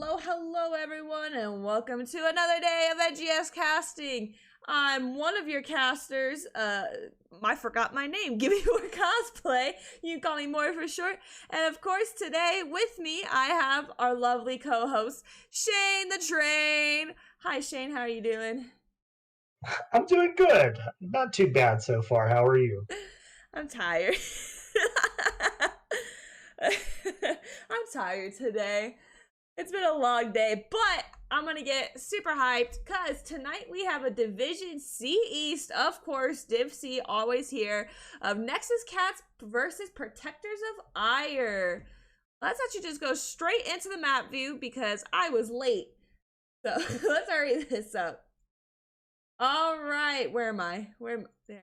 Hello everyone, and welcome to another day of NGS casting. I'm one of your casters, I forgot my name, Gimmie-Moore Cosplay. You can call me Moore for short. And of course today with me, I have our lovely co-host, Shane the Train. Hi Shane, how are you doing? I'm doing good. Not too bad so far. How are you? I'm tired. I'm tired today. It's been a long day, but I'm gonna get super hyped because tonight we have a Division C-East, of course, Div C, always here, of Nexus Cats versus Protectors of Aiur. Let's actually just go straight into the map view because I was late. So let's hurry this up. All right, where am I? There.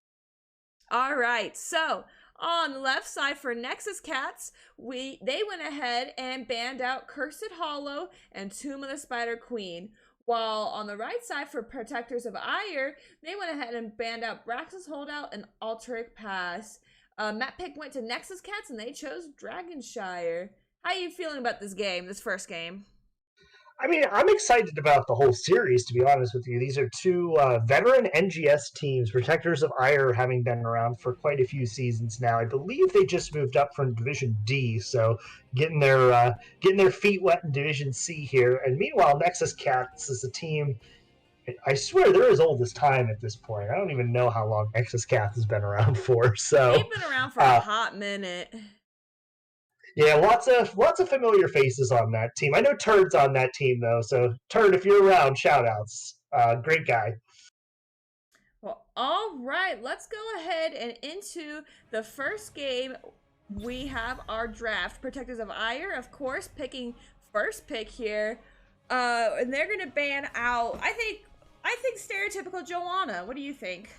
All right, so on the left side for Nexus Cats, they went ahead and banned out Cursed Hollow and Tomb of the Spider Queen. While on the right side for Protectors of Aiur, they went ahead and banned out Brax's Holdout and Alteric Pass. Map pick went to Nexus Cats and they chose Dragonshire. How are you feeling about this game, this first game? I mean, I'm excited about the whole series, to be honest with you. These are two veteran NGS teams, Protectors of Aiur having been around for quite a few seasons now. I believe they just moved up from Division D, so getting their feet wet in Division C here. And meanwhile, Nexus Cats is a team, I swear they're as old as time at this point. I don't even know how long Nexus Cats has been around for. They've So, been around for a hot minute. yeah, lots of familiar faces on that team. I know Turd's on that team though, so Turd, if you're around, shout outs. Great guy. Well, all right, let's go ahead and into the first game. We have our draft. Protectors of Aiur, of course, picking first pick here. And they're gonna ban out, I think stereotypical Joanna. What do you think?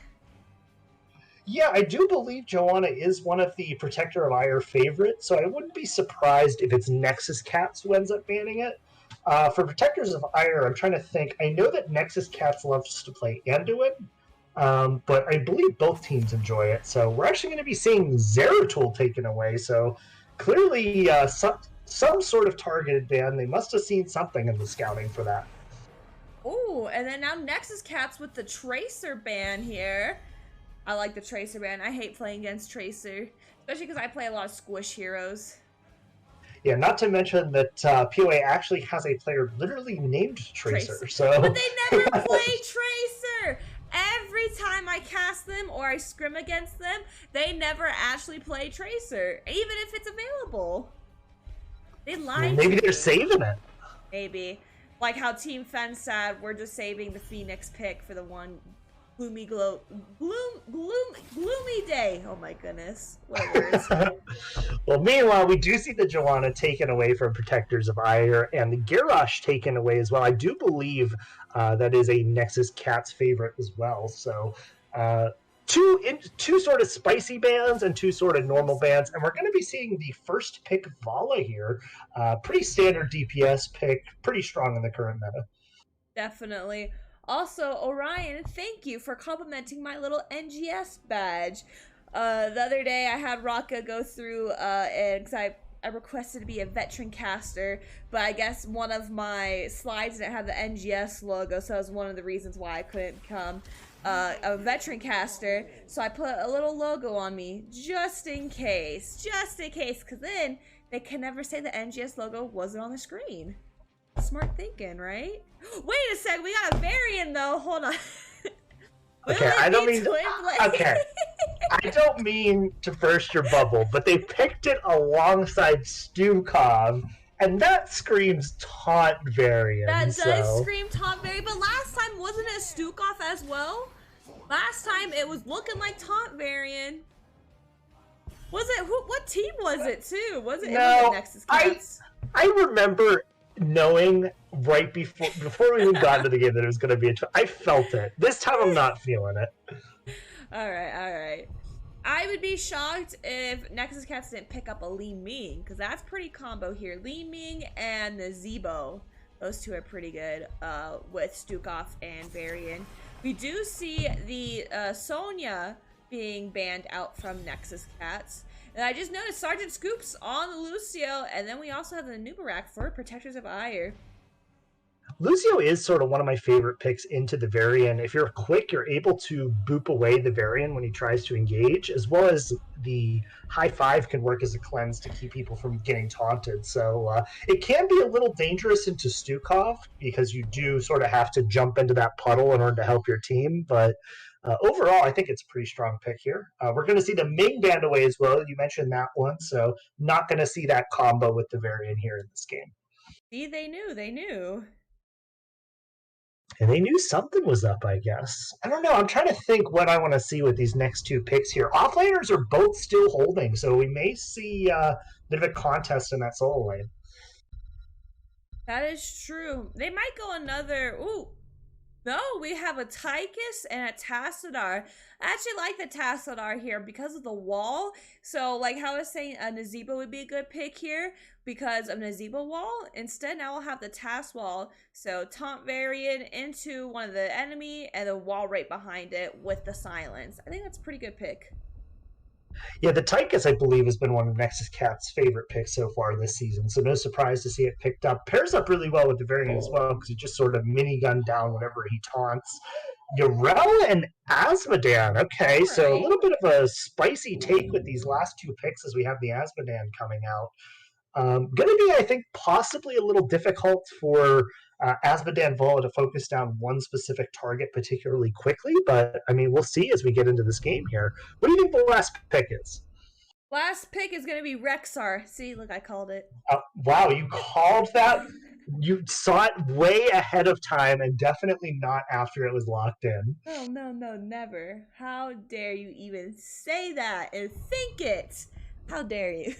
Yeah, I do believe Joanna is one of the Protector of Aiur favorites, so I wouldn't be surprised if it's Nexus Cats who ends up banning it. For Protectors of Aiur, I'm trying to think. I know that Nexus Cats loves to play Anduin, but I believe both teams enjoy it. So we're actually going to be seeing Zeratul taken away. So clearly, some sort of targeted ban. They must have seen something in the scouting for that. Ooh, and then now Nexus Cats with the Tracer ban here. I like the Tracer ban. I hate playing against Tracer, especially because I play a lot of squish heroes. Yeah, not to mention that PoA actually has a player literally named Tracer. So, but they never play Tracer. Every time I cast them or I scrim against them, they never actually play Tracer, even if it's available. They lie. Maybe they're saving it. Maybe, like how Team Fen said, we're just saving the Phoenix pick for the one gloomy day. Oh my goodness, what words. Well, meanwhile, we do see the Joanna taken away from Protectors of Aiur and the Garrosh taken away as well. I do believe that is a Nexus Cats favorite as well. So two sort of spicy bands and two sort of normal bands, and we're going to be seeing the first pick Vala here. Pretty standard DPS pick, pretty strong in the current meta. Definitely. Also, Orion, thank you for complimenting my little NGS badge. The other day I had Raka go through and because I requested to be a veteran caster, but I guess one of my slides didn't have the NGS logo, so that was one of the reasons why I couldn't become a veteran caster. So I put a little logo on me just in case, because then they can never say the NGS logo wasn't on the screen. Smart thinking, right? Wait a sec, we got a variant though. Hold on. Okay, I don't mean I don't mean to burst your bubble, but they picked it alongside Stukov, and that screams taunt variant. That does scream taunt variant, but last time wasn't it Stukov as well? Last time it was looking like taunt variant. Was it what team was it too? Was it Nexus Cats? I remember knowing right before we even got into the game that it was going to be I felt it. This time I'm not feeling it. All right. I would be shocked if Nexus Cats didn't pick up a Li Ming, because that's pretty combo here. Li Ming and the Zebo. Those two are pretty good with Stukov and Varian. We do see the Sonya being banned out from Nexus Cats. And I just noticed Sergeant Scoops on the Lucio, and then we also have the Nubarak for Protectors of Aiur. Lucio is sort of one of my favorite picks into the Varian. If you're quick, you're able to boop away the Varian when he tries to engage, as well as the high five can work as a cleanse to keep people from getting taunted. So it can be a little dangerous into Stukov because you do sort of have to jump into that puddle in order to help your team. But overall, I think it's a pretty strong pick here. We're going to see the Ming band away as well. You mentioned that one, so not going to see that combo with the Varian here in this game. See, they knew. And they knew something was up, I guess. I don't know. I'm trying to think what I want to see with these next two picks here. Offlaners are both still holding, so we may see a bit of a contest in that solo lane. That is true. They might go another... Ooh. No, we have a Tychus and a Tassadar. I actually like the Tassadar here because of the wall. So, like how I was saying, a Nazeebo would be a good pick here because of Nazeebo wall. Instead, now we'll have the Tass wall. So, taunt variant into one of the enemy and the wall right behind it with the silence. I think that's a pretty good pick. Yeah, the Tychus, I believe, has been one of Nexus Cat's favorite picks so far this season, so no surprise to see it picked up. Pairs up really well with the Variant as well, because he just sort of minigun down whenever he taunts. Yorel and Asmodan. Okay, so a little bit of a spicy take with these last two picks as we have the Asmodan coming out. Going to be, I think, possibly a little difficult for Asmodan Vola to focus down one specific target particularly quickly, but I mean, we'll see as we get into this game here. What do you think the last pick is? Last pick is going to be Rexar. See, look, I called it. Wow, you called that? You saw it way ahead of time and definitely not after it was locked in. Oh, no, never. How dare you even say that and think it? How dare you?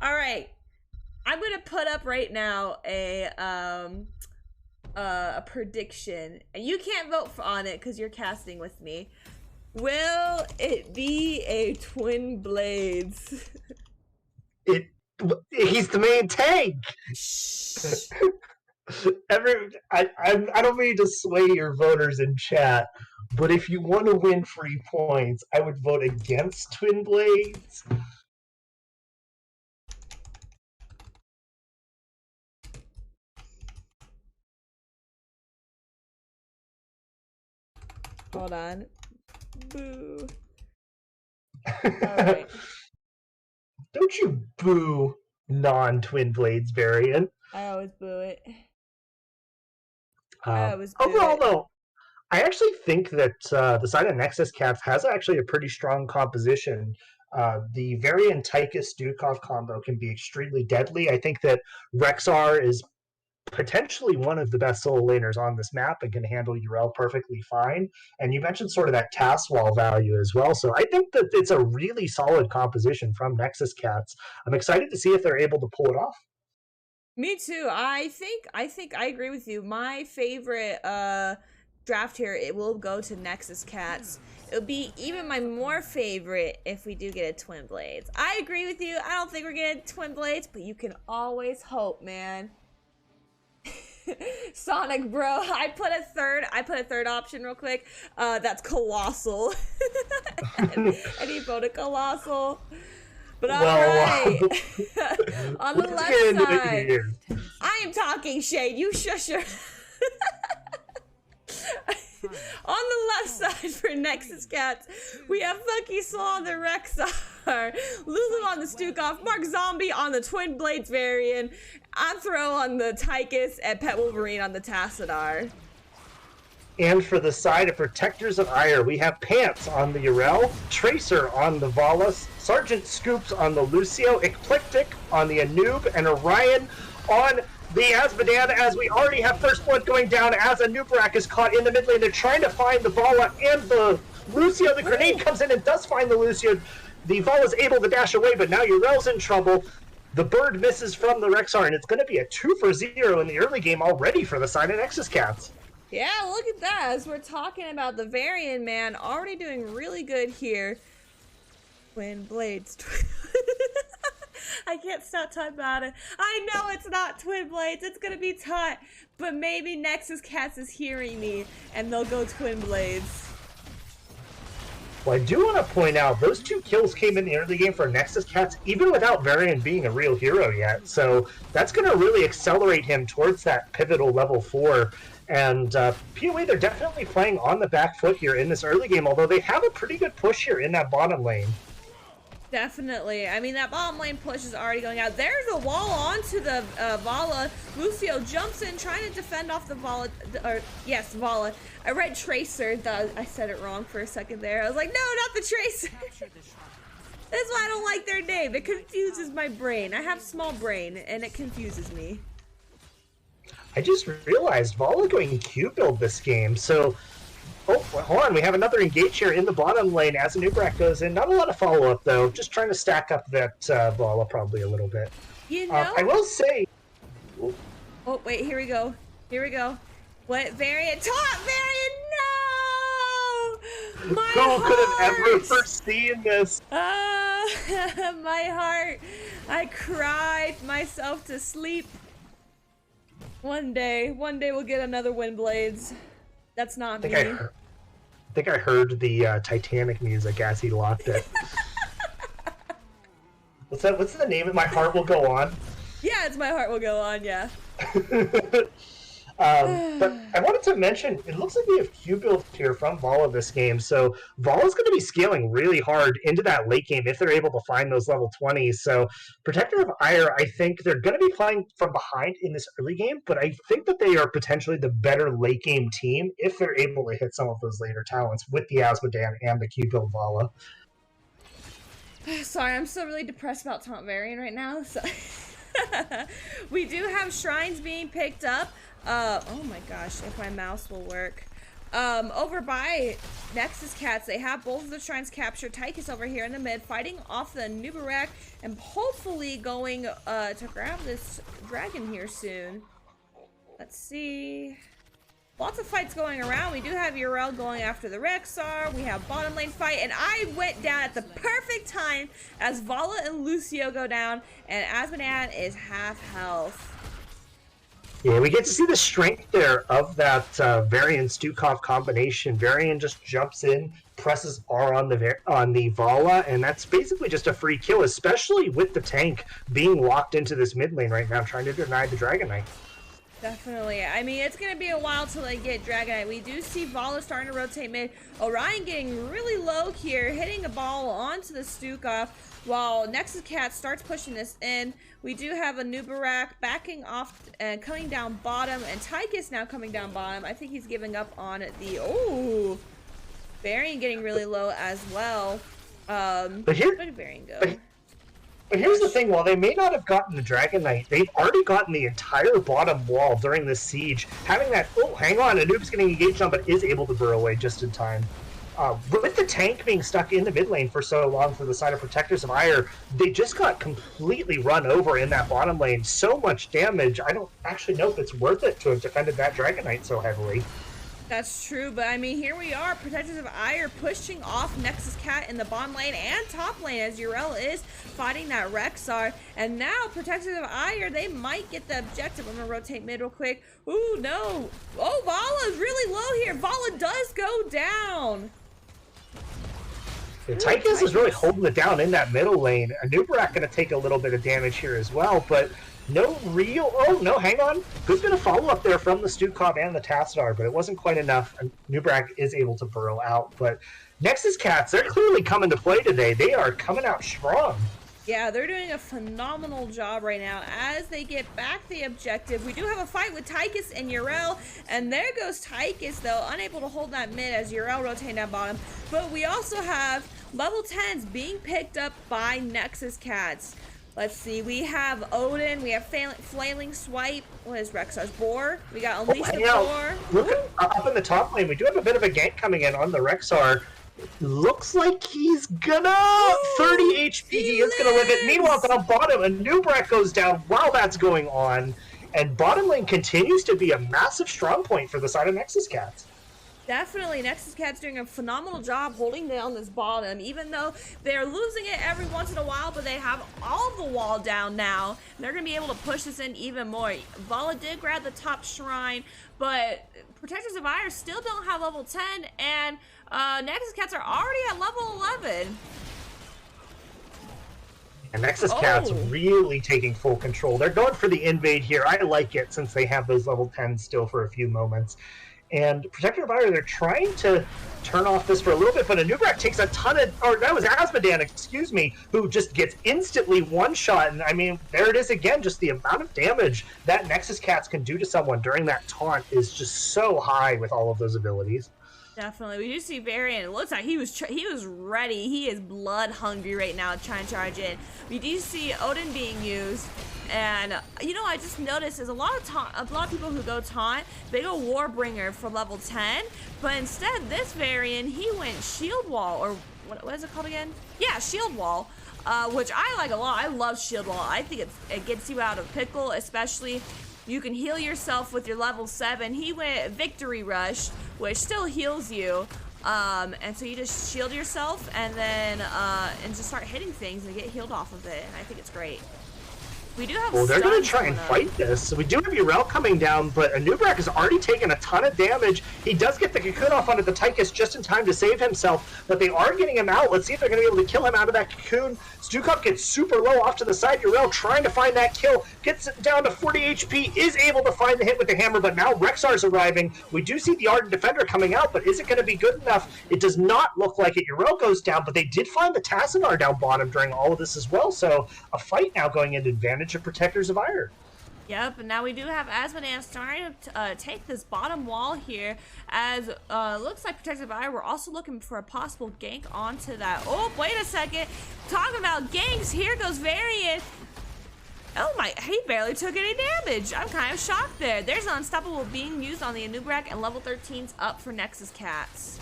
All right. I'm going to put up right now a prediction. And you can't vote on it because you're casting with me. Will it be a Twin Blades? He's the main tank. I don't mean to sway your voters in chat, but if you want to win free points, I would vote against Twin Blades. Hold on. Boo. All right. Don't you boo non-Twin Blades variant. I always boo it. Overall, though, I actually think that the side of Nexus Cats has actually a pretty strong composition. The variant Tychus Dukov combo can be extremely deadly. I think that Rexar is potentially one of the best solo laners on this map and can handle Urel perfectly fine. And you mentioned sort of that task wall value as well. So I think that it's a really solid composition from Nexus Cats. I'm excited to see if they're able to pull it off. Me too. I think I agree with you. My favorite draft here, it will go to Nexus Cats. It'll be even my more favorite if we do get a Twin Blades. I agree with you. I don't think we're getting Twin Blades, but you can always hope, man. Sonic bro, I put a third option real quick. That's Colossal. and he voted Colossal. But alright. On the left side, I am talking shade. You shush your On the left side for Nexus Cats, we have Funky Soul on the Rexar, Lulu on the Stukov, Mark Zombie on the Twin Blades variant, Anthro on the Tychus, and Pet Wolverine on the Tassadar. And for the side of Protectors of Aiur, we have Pants on the Urel, Tracer on the Valas, Sergeant Scoops on the Lucio, Eclectic on the Anub, and Orion on the Asmodan, as we already have First Blood going down as Anubarak is caught in the mid lane. They're trying to find the Vala and the Lucio. The grenade comes in and does find the Lucio. The Vala is able to dash away, but now Urel's in trouble. The bird misses from the Rexar, and it's going to be a 2-for-0 in the early game already for the side of Nexus Cats. Yeah, look at that. As we're talking about the variant, man, already doing really good here. Twin Blades. I can't stop talking about it. I know it's not Twin Blades. It's going to be Taunt. But maybe Nexus Cats is hearing me, and they'll go Twin Blades. Well, I do want to point out, those 2 kills came in the early game for Nexus Cats, even without Varian being a real hero yet. So that's going to really accelerate him towards that pivotal level 4. And PoE, they're definitely playing on the back foot here in this early game, although they have a pretty good push here in that bottom lane. Definitely. I mean, that bottom lane push is already going out. There's a wall onto the Vala. Lucio jumps in, trying to defend off the Vala. Or, yes, Vala. I read Tracer. I said it wrong for a second there. I was like, no, not the Tracer. That's why I don't like their name. It confuses my brain. I have small brain, and it confuses me. I just realized Vala going Q build this game, so... Oh, hold on, we have another engage here in the bottom lane as Anubrak goes in. Not a lot of follow-up, though. Just trying to stack up that Vala probably a little bit. You know... I will say... Oh, wait, here we go. Here we go. What variant? Top variant! No! My Who could have ever heart! foreseen this? My heart. I cried myself to sleep. One day we'll get another Windblades. That's not me. I think I heard the Titanic music as he locked it. What's that? What's the name of My Heart Will Go On? Yeah, it's My Heart Will Go On, yeah. But I wanted to mention, it looks like we have Q builds here from Vala this game, so Vala's going to be scaling really hard into that late game if they're able to find those level 20s. So Protector of Aiur, I think they're going to be playing from behind in this early game, but I think that they are potentially the better late game team if they're able to hit some of those later talents with the Asmodan and the Q build Vala. Sorry, I'm still really depressed about Taunt Varian right now. So we do have shrines being picked up. Oh my gosh, if my mouse will work. Over by Nexus Cats, they have both of the shrines captured. Tychus over here in the mid, fighting off the Nubarak, and hopefully going to grab this dragon here soon. Let's see. Lots of fights going around. We do have Urel going after the Rexar. We have bottom lane fight, and I went down at the perfect time as Vala and Lucio go down, and Asmodan is half health. Yeah, we get to see the strength there of that Varian Stukov combination. Varian just jumps in, presses R on the Vala, and that's basically just a free kill, especially with the tank being locked into this mid lane right now, trying to deny the Dragon Knight. Definitely. I mean, it's going to be a while till they get Dragon Knight. We do see Vala starting to rotate mid. Orion getting really low here, hitting a ball onto the Stukov, while Nexus Cat starts pushing this in. We do have a Nubarak backing off and coming down bottom, and Tychus now coming down bottom. I think he's giving up on the... Oh! Varian getting really low as well. Where did Varian go? But here's the thing, while they may not have gotten the Dragon Knight, they've already gotten the entire bottom wall during this siege. Having that, oh, hang on, Anoop's getting engaged on, but is able to burrow away just in time. With the tank being stuck in the mid lane for so long for the side of Protectors of Aiur, they just got completely run over in that bottom lane. So much damage, I don't actually know if it's worth it to have defended that Dragon Knight so heavily. That's true, but I mean, here we are, Protectors of Aiur pushing off Nexus Cat in the bottom lane and top lane as Urel is fighting that Rexar. And now Protectors of Aiur, they might get the objective. I'm gonna rotate mid real quick. Ooh, no. Oh, Vala's really low here. Vala does go down. Yeah, Tychus is really holding it down in that middle lane. Anubarak gonna take a little bit of damage here as well, but no real... Oh, no, hang on. Good bit of follow-up there from the Stukov and the Tassadar, but it wasn't quite enough. Nubarak is able to burrow out, but Nexus Cats, they're clearly coming to play today. They are coming out strong. Yeah, they're doing a phenomenal job right now as they get back the objective. We do have a fight with Tychus and Urel, and there goes Tychus, though, unable to hold that mid as Urel rotating down bottom. But we also have level 10s being picked up by Nexus Cats. Let's see, we have Odin, we have Flailing Swipe, what is Rexar's Boar? We got Unleash the Boar. Look up in the top lane, we do have a bit of a gank coming in on the Rexar. Looks like he's gonna... 30 HP, he is gonna live it. Meanwhile, down bottom, a Nubarak goes down while that's going on. And bottom lane continues to be a massive strong point for the side of Nexus Cats. Definitely, Nexus Cat's doing a phenomenal job holding down this bottom, even though they're losing it every once in a while, but they have all the wall down now. They're going to be able to push this in even more. Vala did grab the top shrine, but Protectors of Aiur still don't have level 10, and Nexus Cats are already at level 11. And Nexus Cats really taking full control. They're going for the invade here. I like it since they have those level 10s still for a few moments. And Protector of Aiur, they're trying to turn off this for a little bit, but Anubrak takes a ton of, or that was Asmodan, excuse me, who just gets instantly one-shot. And I mean, there it is again, just the amount of damage that Nexus Cats can do to someone during that taunt is just so high with all of those abilities. Definitely. We do see Varian. It looks like he was ready. He is blood hungry right now to try and charge in. We do see Odin being used. And you know, I just noticed is a lot of people who go taunt, they go Warbringer for level 10, but instead this Varian, he went Shield Wall, or what is it called again? Yeah, Shield Wall, which I like a lot. I love Shield Wall. I think it gets you out of pickle, especially you can heal yourself with your level 7. He went Victory Rush, which still heals you. And so you just shield yourself and then and just start hitting things and get healed off of it. And I think it's great. We do have they're going to try and fight this. So we do have Urel coming down, but Anubrak has already taken a ton of damage. He does get the cocoon off onto the Tychus just in time to save himself, but they are getting him out. Let's see if they're going to be able to kill him out of that cocoon. Stukov gets super low off to the side. Urel trying to find that kill. Gets it down to 40 HP, is able to find the hit with the hammer, but now Rexar's arriving. We do see the Ardent Defender coming out, but is it going to be good enough? It does not look like it. Urel goes down, but they did find the Tassadar down bottom during all of this as well, so a fight now going into advantage of Protectors of Aiur. Yep, and now we do have Asmodan starting to take this bottom wall here, as looks like Protectors of Aiur. We're also looking for a possible gank onto that. Oh, wait a second. Talking about ganks, here goes Varian. Oh my, he barely took any damage. I'm kind of shocked there. There's an Unstoppable being used on the Anubrak, and level 13's up for Nexus Cats.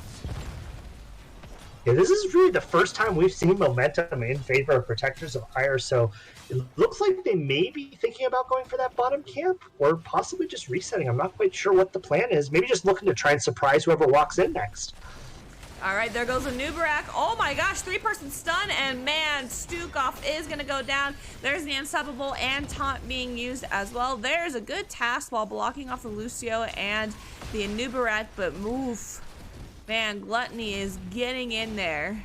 Yeah, this is really the first time we've seen momentum in favor of Protectors of Aiur, so it looks like they may be thinking about going for that bottom camp, or possibly just resetting. I'm not quite sure what the plan is. Maybe just looking to try and surprise whoever walks in next. All right, there goes Anubrak. Oh my gosh, 3-person stun, and man, Stukov is gonna go down. There's the Unstoppable and Taunt being used as well. There's a good task while blocking off the Lucio and the Anubrak, but move. Man, Gluttony is getting in there.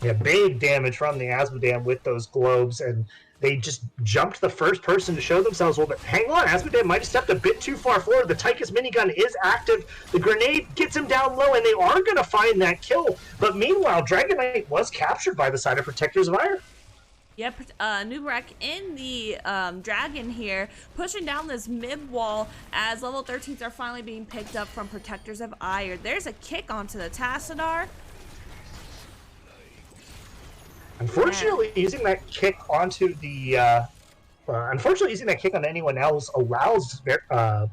Yeah, big damage from the Asmodan with those globes, and they just jumped the first person to show themselves. Well, but hang on, Asmodan might have stepped a bit too far forward. The Tychus minigun is active. The grenade gets him down low, and they are going to find that kill. But meanwhile, Dragon Knight was captured by the side of Protectors of Aiur. Yep, Nubrak in the dragon here, pushing down this mid wall as level 13s are finally being picked up from Protectors of Aiur. There's a kick onto the Tassadar. Unfortunately, using that kick onto the using that kick on anyone else allows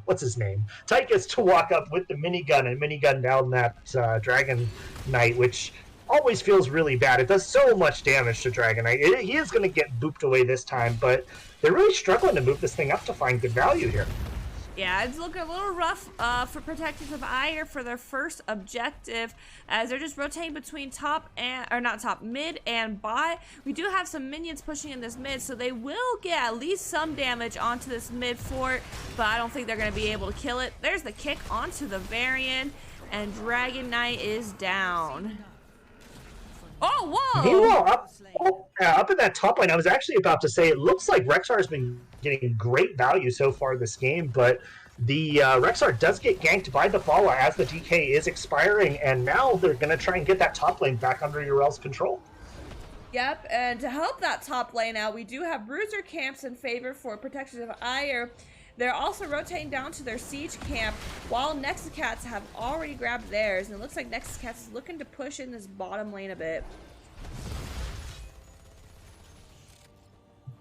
what's his name, Tychus, to walk up with the minigun and minigun down that Dragon Knight, which always feels really bad. It does so much damage to Dragon Knight. He is going to get booped away this time, but they're really struggling to move this thing up to find good value here. Yeah, it's looking a little rough for Protectors of Aiur for their first objective, as they're just rotating between mid and bot. We do have some minions pushing in this mid, so they will get at least some damage onto this mid fort, but I don't think they're going to be able to kill it. There's the kick onto the Varian, and Dragon Knight is down. Oh, whoa! Meanwhile, up in that top lane, I was actually about to say, it looks like Rexar has been getting great value so far this game, but the Rexar does get ganked by the Fala as the DK is expiring, and now they're going to try and get that top lane back under Urel's control. Yep, and to help that top lane out, we do have Bruiser camps in favor for Protectors of Aiur. They're also rotating down to their siege camp, while Nexus Cats have already grabbed theirs, and it looks like Nexus Cats is looking to push in this bottom lane a bit.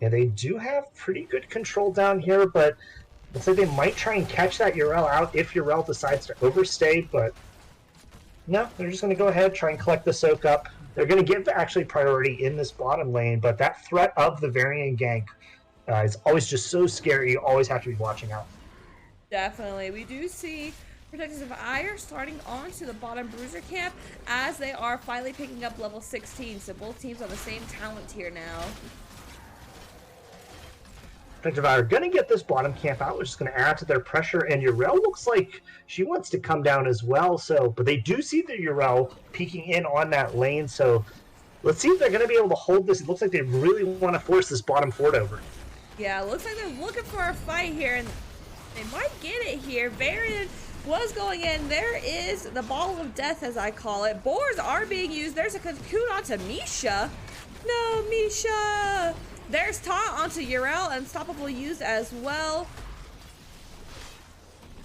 Yeah, they do have pretty good control down here, but looks like they might try and catch that Urel out if Urel decides to overstay, but no, they're just going to go ahead, try and collect the soak up. They're going to give actually priority in this bottom lane, but that threat of the Varian gank is always just so scary. You always have to be watching out. Definitely. We do see Protectors of Aiur starting on to the bottom Bruiser camp as they are finally picking up level 16. So both teams on the same talent tier now. Protective Eye are going to get this bottom camp out, which is going to add to their pressure, and Urel looks like she wants to come down as well. But they do see the Urel peeking in on that lane, so let's see if they're going to be able to hold this. It looks like they really want to force this bottom fort over. Yeah, it looks like they're looking for a fight here, and they might get it here. Varian was going in. There is the ball of death, as I call it. Boars are being used. There's a cocoon onto Misha. No, Misha! There's taunt onto Urel. Unstoppable used as well.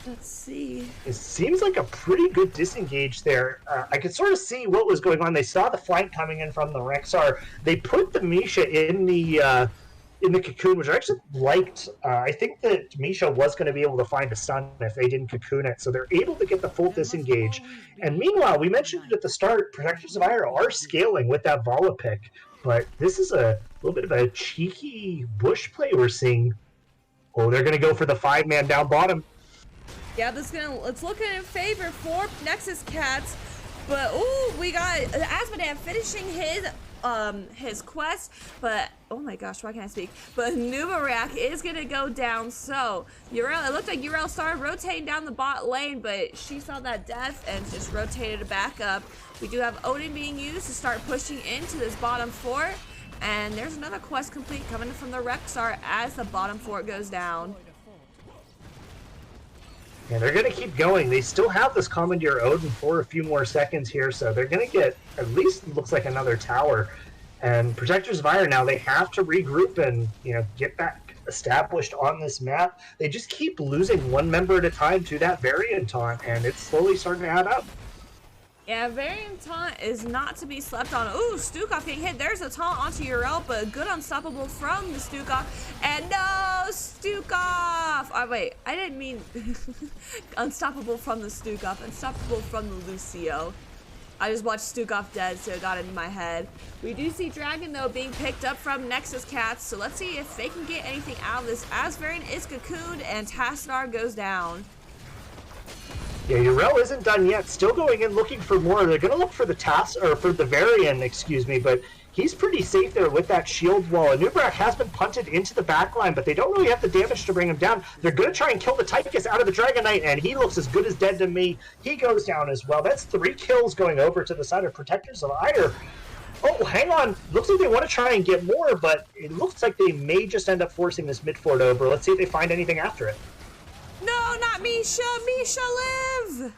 Let's see. It seems like a pretty good disengage there. I could sort of see what was going on. They saw the flank coming in from the Rexar. They put the Misha in the cocoon, which I actually liked. I think that Misha was going to be able to find a stun if they didn't cocoon it, so they're able to get the full disengage. And meanwhile, we mentioned it at the start, Protectors of Aiur are scaling with that Vala pick, but this is a little bit of a cheeky bush play we're seeing. Oh, they're going to go for the 5-man down bottom. Yeah, it's looking in favor for Nexus Cats, but ooh, we got Asmodan finishing his quest, but oh my gosh, why can't I speak? But Numerak is gonna go down. So Urel, it looked like Urel started rotating down the bot lane, but she saw that death and just rotated it back up. We do have Odin being used to start pushing into this bottom fort, and there's another quest complete coming from the Rexar as the bottom fort goes down. Yeah, they're going to keep going. They still have this Commandeer Odin for a few more seconds here, so they're going to get at least looks like another tower. And Protectors of Aiur now, they have to regroup and get back established on this map. They just keep losing one member at a time to that Varian taunt, and it's slowly starting to add up. Yeah, Varian taunt is not to be slept on. Ooh, Stukov getting hit. There's a taunt onto Urel, but good unstoppable from the Stukov. And no, Stukov! Oh, wait, I didn't mean unstoppable from the Stukov. Unstoppable from the Lucio. I just watched Stukov dead, so it got in my head. We do see Dragon, though, being picked up from Nexus Cats, so let's see if they can get anything out of this. As Varian is cocooned, and Tassadar goes down. Yeah, Urel isn't done yet. Still going in looking for more. They're going to look for the Varian, excuse me, but he's pretty safe there with that shield wall. And Numerak has been punted into the backline, but they don't really have the damage to bring him down. They're going to try and kill the Tychus out of the Dragon Knight, and he looks as good as dead to me. He goes down as well. That's 3 kills going over to the side of Protectors of Aiur. Oh, hang on. Looks like they want to try and get more, but it looks like they may just end up forcing this mid fort over. Let's see if they find anything after it. No, not Misha! Misha, live!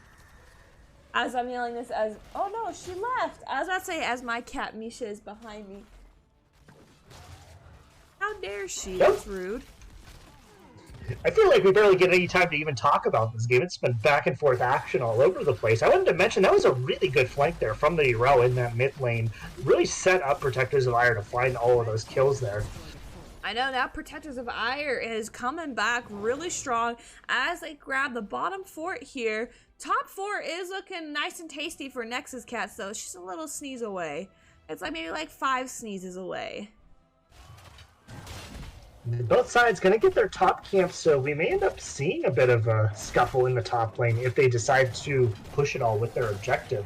As I'm yelling this oh no, she left! I was about to say, as my cat Misha is behind me. How dare she? That's rude. I feel like we barely get any time to even talk about this game. It's been back and forth action all over the place. I wanted to mention that was a really good flank there from the Urel in that mid lane. Really set up Protectors of Aiur to find all of those kills there. I know now Protectors of Aiur is coming back really strong as they grab the bottom fort here. Top fort is looking nice and tasty for Nexus Cats, though. She's a little sneeze away. It's like maybe like 5 sneezes away. Both sides going to get their top camps, so we may end up seeing a bit of a scuffle in the top lane if they decide to push it all with their objective.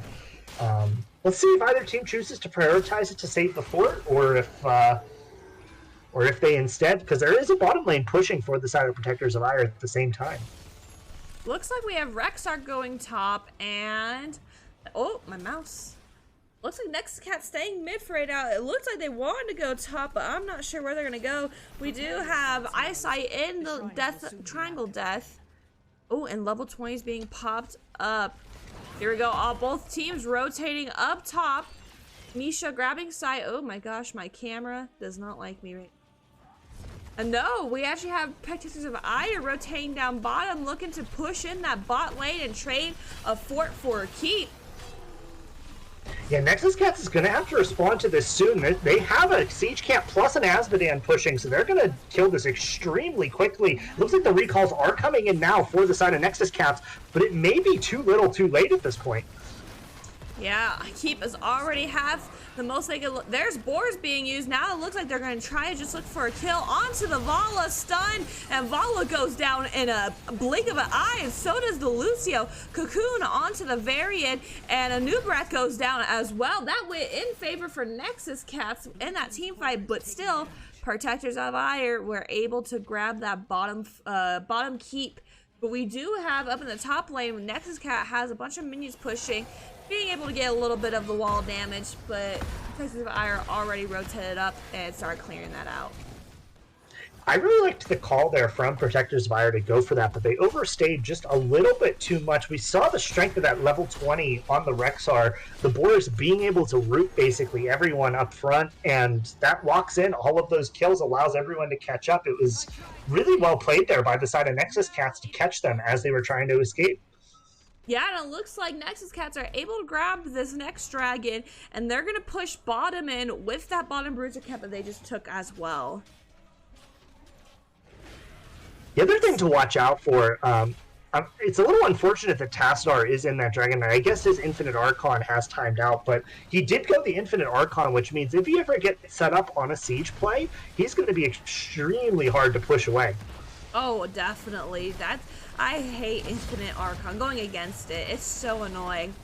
Let's see if either team chooses to prioritize it to save the fort, or if they instead, because there is a bottom lane pushing for the side of Protectors of Aiur at the same time. Looks like we have Rexar going top, and oh, my mouse. Looks like Nexus Cat staying mid for right now. It looks like they wanted to go top, but I'm not sure where they're gonna go. We do have Eyesight in the triangle death. Oh, and level 20 is being popped up. Here we go. Both teams rotating up top. Misha grabbing sight. Oh my gosh, my camera does not like me right now. And no, we actually have Protectors of Aiur rotating down bottom, looking to push in that bot lane and trade a fort for a keep. Yeah, Nexus Cats is going to have to respond to this soon. They have a Siege Camp plus an Asmodan pushing, so they're going to kill this extremely quickly. Looks like the recalls are coming in now for the side of Nexus Cats, but it may be too little too late at this point. Yeah, Keep is already half the most they could. There's boars being used. Now it looks like they're going to try to just look for a kill onto the Vala stun. And Vala goes down in a blink of an eye. And so does the Lucio. Cocoon onto the Varian. And a Nubrak goes down as well. That went in favor for Nexus Cats in that team fight. But still, Protectors of Aiur were able to grab that bottom keep. But we do have up in the top lane, Nexus Cat has a bunch of minions pushing, being able to get a little bit of the wall damage, but Protectors of Aiur already rotated up and started clearing that out. I really liked the call there from Protectors of Aiur to go for that, but they overstayed just a little bit too much. We saw the strength of that level 20 on the Rexar, the Boars being able to root basically everyone up front, and that locks in all of those kills, allows everyone to catch up. It was really well played there by the side of Nexus Cats to catch them as they were trying to escape. Yeah, and it looks like Nexus Cats are able to grab this next dragon, and they're going to push bottom in with that bottom Bruiser Cat that they just took as well. The other thing to watch out for, it's a little unfortunate that Tassadar is in that Dragon Knight. I guess his Infinite Archon has timed out, but he did go the Infinite Archon, which means if he ever gets set up on a siege play, he's going to be extremely hard to push away. Oh, definitely. I hate Infinite Archon, going against it. It's so annoying.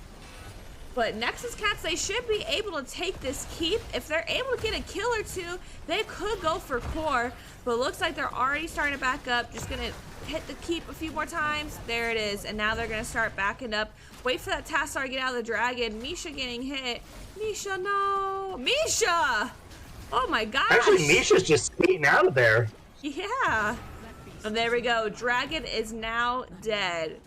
But Nexus Cats, they should be able to take this keep. If they're able to get a kill or two, they could go for core. But it looks like they're already starting to back up. Just going to hit the keep a few more times. There it is. And now they're going to start backing up. Wait for that Tassadar to get out of the dragon. Misha getting hit. Misha, no. Misha! Oh my gosh. Actually, Misha's just skating out of there. Yeah. And there we go. Dragon is now dead.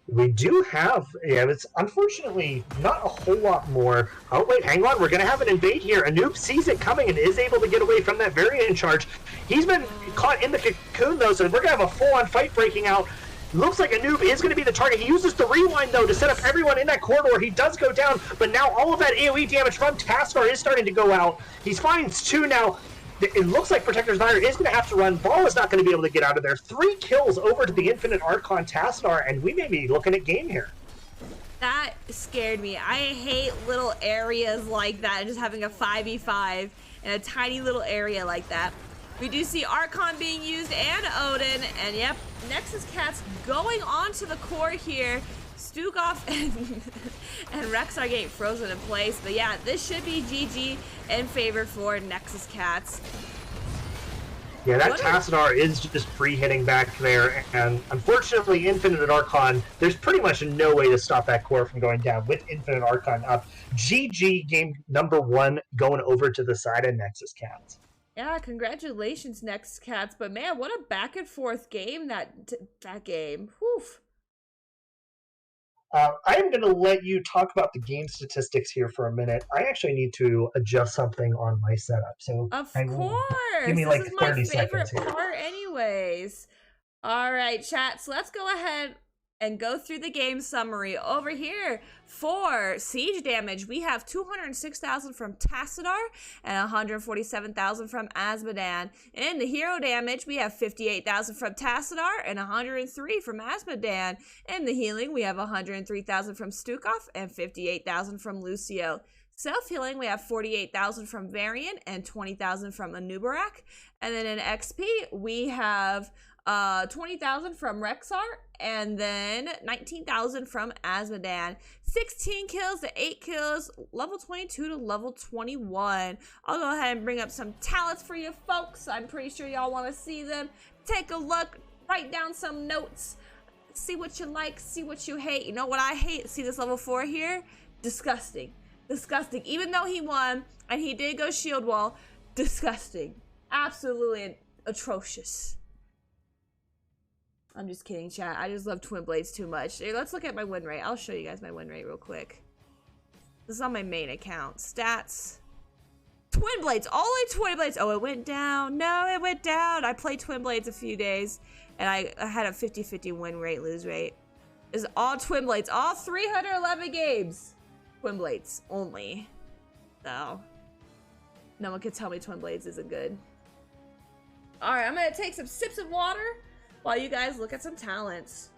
We do have, yeah, it's unfortunately not a whole lot more. Oh, wait, hang on. We're going to have an invade here. Anub sees it coming and is able to get away from that Varian charge. He's been caught in the cocoon, though, so we're going to have a full-on fight breaking out. Looks like Anub is going to be the target. He uses the rewind, though, to set up everyone in that corridor. He does go down, but now all of that AoE damage from Tassadar is starting to go out. He's finds two now. It looks like Protectors of Aiur is going to have to run. Ball is not going to be able to get out of there. 3 kills over to the Infinite Archon Tassadar, and we may be looking at game here. That scared me. I hate little areas like that, just having a 5v5 in a tiny little area like that. We do see Archon being used and Odin, and yep, Nexus Cats going on to the core here. Stukov and Rex are getting frozen in place. But yeah, this should be GG in favor for Nexus Cats. Yeah, that Tassadar is just free hitting back there, and unfortunately, Infinite Archon, there's pretty much no way to stop that core from going down with Infinite Archon up. GG game number 1 going over to the side of Nexus Cats. Yeah, congratulations, Nexus Cats. But man, what a back and forth game that game. Whew. I am going to let you talk about the game statistics here for a minute. I actually need to adjust something on my setup. So of course, give me like this is 30 my seconds favorite here. part anyways. All right, chat, so let's go ahead and go through the game summary. Over here for siege damage, we have 206,000 from Tassadar and 147,000 from Azmodan. In the hero damage, we have 58,000 from Tassadar and 103 from Azmodan. In the healing, we have 103,000 from Stukov and 58,000 from Lucio. Self-healing, we have 48,000 from Varian and 20,000 from Anubarak. And then in XP, we have 20,000 from Rexar, and then 19,000 from Azmodan. 16 kills to 8 kills, level 22 to level 21. I'll go ahead and bring up some talents for you folks. I'm pretty sure y'all want to see them. Take a look, write down some notes, see what you like, see what you hate. You know what I hate? See this level 4 here? Disgusting. Disgusting. Even though he won, and he did go shield wall, disgusting. Absolutely atrocious. I'm just kidding, chat. I just love Twin Blades too much. Hey, let's look at my win rate. I'll show you guys my win rate real quick. This is on my main account. Stats. Twin Blades. Only Twin Blades. Oh, it went down. No, it went down. I played Twin Blades a few days, and I had a 50-50 win rate, lose rate. It's all Twin Blades. All 311 games. Twin Blades only. So, no one can tell me Twin Blades isn't good. Alright, I'm going to take some sips of water while you guys look at some talents.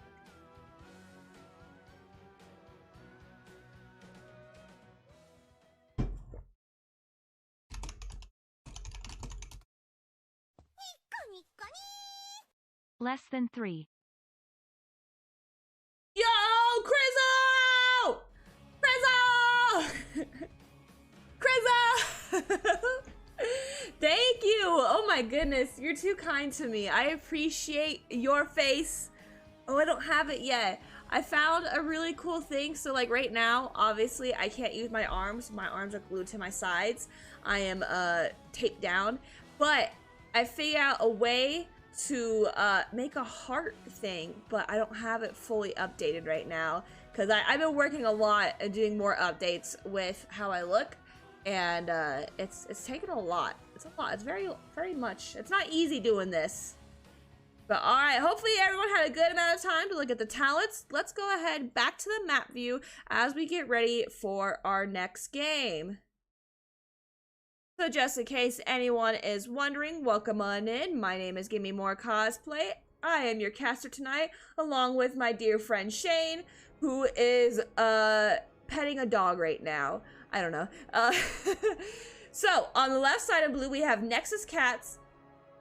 Less than 3. Yo, Crizzo! Crizzo! Crizzo! Thank you. Oh my goodness, you're too kind to me. I appreciate your face. Oh, I don't have it yet. I found a really cool thing. So like right now, obviously I can't use my arms. My arms are glued to my sides. I am taped down, but I figured out a way to make a heart thing, but I don't have it fully updated right now because I've been working a lot and doing more updates with how I look, and it's taken a lot. It's a lot. It's very much. It's not easy doing this. But all right, hopefully everyone had a good amount of time to look at the talents. Let's go ahead back to the map view as we get ready for our next game. So just in case anyone is wondering, welcome on in. My name is Gimmie-Moore Cosplay. I am your caster tonight, along with my dear friend Shane, who is petting a dog right now. I don't know. So on the left side in blue, we have Nexus Cats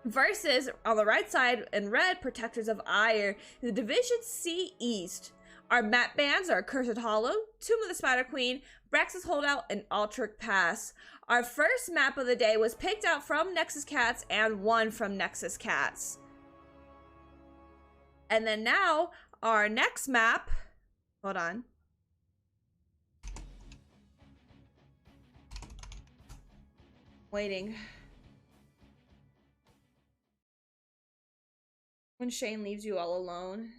versus on the right side in red, Protectors of Aiur. The Division C-East. Our map bans are Cursed Hollow, Tomb of the Spider Queen, Brax's Holdout, and Altric Pass. Our first map of the day was picked out from Nexus Cats and one from Nexus Cats. And then now, our next map, hold on. Waiting. When Shane leaves you all alone.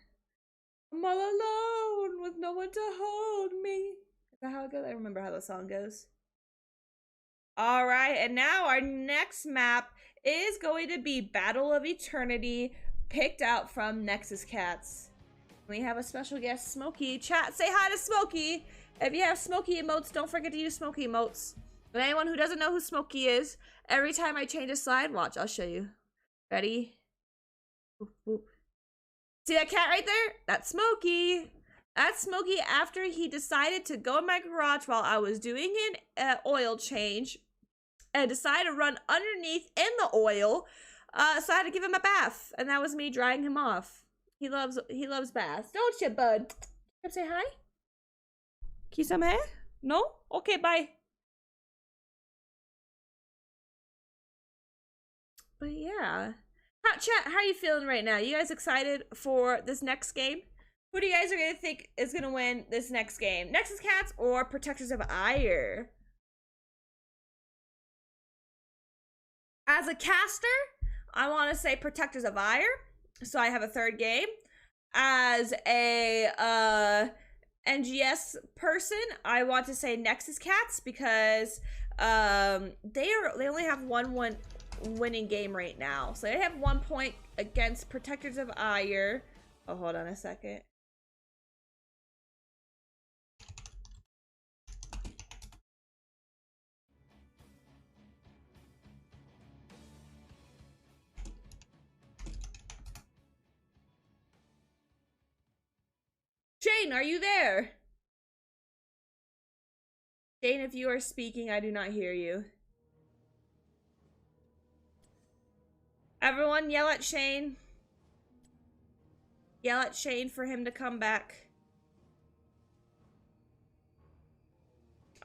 I'm all alone with no one to hold me. Is that how it goes? I remember how the song goes. All right, and now our next map is going to be Battle of Eternity, picked out from Nexus Cats. We have a special guest, Smokey. Chat, say hi to Smokey. If you have Smokey emotes, don't forget to use Smokey emotes. And anyone who doesn't know who Smokey is, every time I change a slide, watch, I'll show you. Ready? Boop, boop. See that cat right there? That's Smokey. That's Smokey after he decided to go in my garage while I was doing an oil change and decided to run underneath in the oil. So I had to give him a bath, and that was me drying him off. He loves baths, don't you, bud? Come say hi. Kiss him, eh? No? Okay, bye. But yeah. Chat, how are you feeling right now? You guys excited for this next game? Who do you guys are gonna think is gonna win this next game? Nexus Cats or Protectors of Aiur? As a caster, I want to say Protectors of Aiur, so I have a third game. As a NGS person, I want to say Nexus Cats because they only have one winning game right now, so they have 1 point against Protectors of Aiur. Oh, hold on a second. Shane, are you there? Shane, if you are speaking, I do not hear you. Everyone yell at Shane. Yell at Shane for him to come back.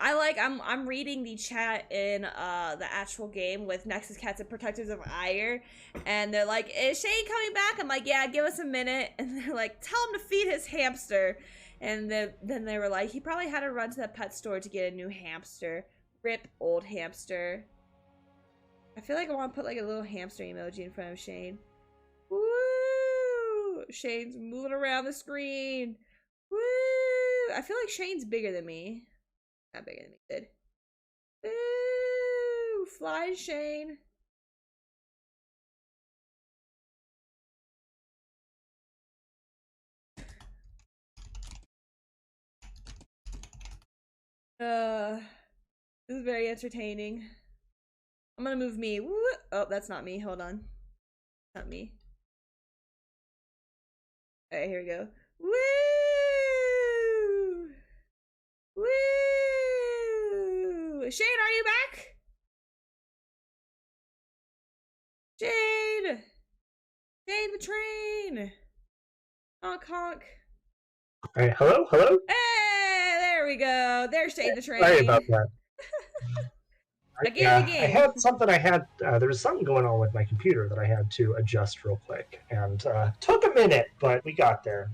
I'm reading the chat in the actual game with Nexus Cats and Protectors of Aiur, and they're like, is Shane coming back? I'm like, yeah, give us a minute. And they're like, tell him to feed his hamster. And then they were like, he probably had to run to the pet store to get a new hamster. Rip old hamster. I feel like I want to put like a little hamster emoji in front of Shane. Woo! Shane's moving around the screen. Woo! I feel like Shane's bigger than me. Not bigger than me. Good. Woo! Fly, Shane. This is very entertaining. I'm gonna move me. Woo! Oh, that's not me. Hold on. Not me. Alright, here we go. Woo! Woo! Shane, are you back? Shane! Stay in the train. Honk, honk. All right, hello, hello. Hey, there we go. There's Stay in the train. Sorry about that. Again. I had something. There was something going on with my computer that I had to adjust real quick, and took a minute, but we got there.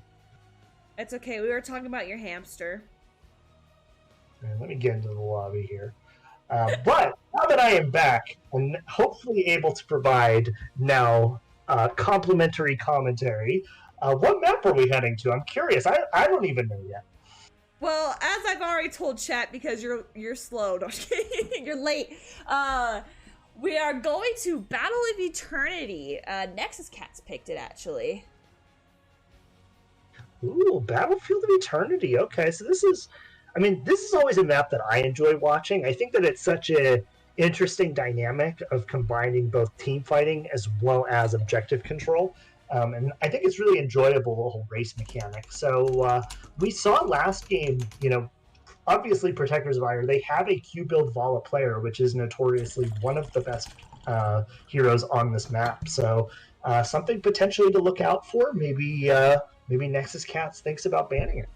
It's okay. We were talking about your hamster. And let me get into the lobby here. But now that I am back and hopefully able to provide now complimentary commentary, what map are we heading to? I'm curious. I don't even know yet. Well, as I've already told chat, because you're slow, don't you're late. We are going to Battle of Eternity. Nexus Cats picked it actually. Ooh, Battlefield of Eternity. Okay, so this is always a map that I enjoy watching. I think that it's such a interesting dynamic of combining both team fighting as well as objective control. And I think it's really enjoyable, the whole race mechanic. So we saw last game, obviously Protectors of Aiur, they have a Q-build Vala player, which is notoriously one of the best heroes on this map. So something potentially to look out for. Maybe Nexus Cats thinks about banning it.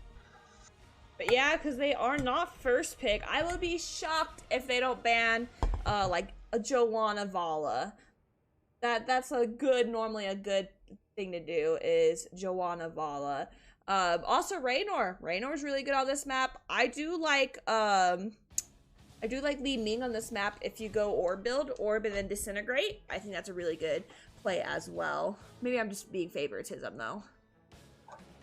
But yeah, because they are not first pick. I will be shocked if they don't ban like a Joanna Vala. That's normally a good thing to do is Joanna Vala. Also Raynor. Raynor's really good on this map. I do like Li Ming on this map if you go orb build, orb and then disintegrate. I think that's a really good play as well. Maybe I'm just being favoritism though.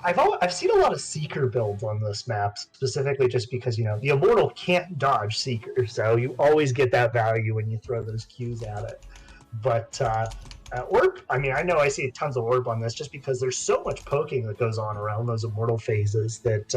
I've seen a lot of Seeker builds on this map, specifically just because, the Immortal can't dodge Seeker, so you always get that value when you throw those Qs at it. But Orb, I know I see tons of Orb on this just because there's so much poking that goes on around those Immortal phases that